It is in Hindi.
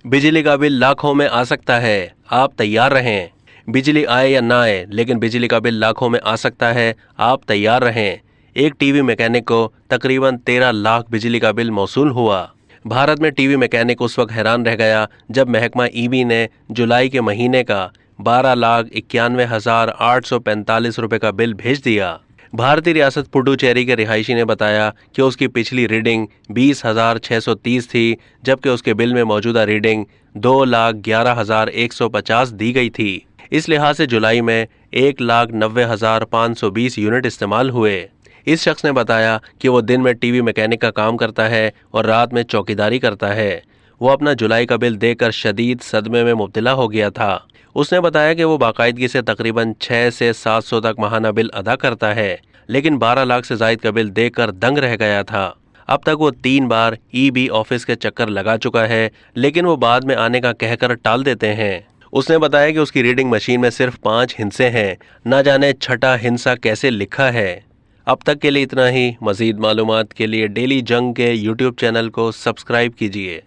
बिजली का बिल लाखों में आ सकता है, आप तैयार रहें। बिजली आए या ना आए, लेकिन बिजली का बिल लाखों में आ सकता है, आप तैयार रहें। एक टीवी मैकेनिक को तकरीबन 13 लाख बिजली का बिल मौसूल हुआ। भारत में टीवी मैकेनिक उस वक्त हैरान रह गया जब महकमा ईबी ने जुलाई के महीने का 12,91,845 रुपए का बिल भेज दिया। भारतीय रियासत पुडुचेरी के रिहायशी ने बताया कि उसकी पिछली रीडिंग 20,630 थी, जबकि उसके बिल में मौजूदा रीडिंग 2,11,150 दी गई थी। इस लिहाज से जुलाई में 1,90,520 यूनिट इस्तेमाल हुए। इस शख्स ने बताया कि वो दिन में टीवी मैकेनिक का काम करता है और रात में चौकीदारी करता है। वो अपना जुलाई का बिल देखकर शदीद सदमे में मुब्तला हो गया था। उसने बताया कि वो बाकायदगी से तकरीबन 6 से 700 तक माहाना बिल अदा करता है, लेकिन 12 लाख से जायद का बिल देखकर दंग रह गया था। अब तक वो 3 बार ईबी ऑफिस के चक्कर लगा चुका है, लेकिन वो बाद में आने का कहकर टाल देते हैं। उसने बताया कि उसकी रीडिंग मशीन में सिर्फ 5 हिंसे हैं, न जाने छठा हिंसा कैसे लिखा है। अब तक के लिए इतना ही। मजीद मालूमात के लिए डेली जंग के यूट्यूब चैनल को सब्सक्राइब कीजिए।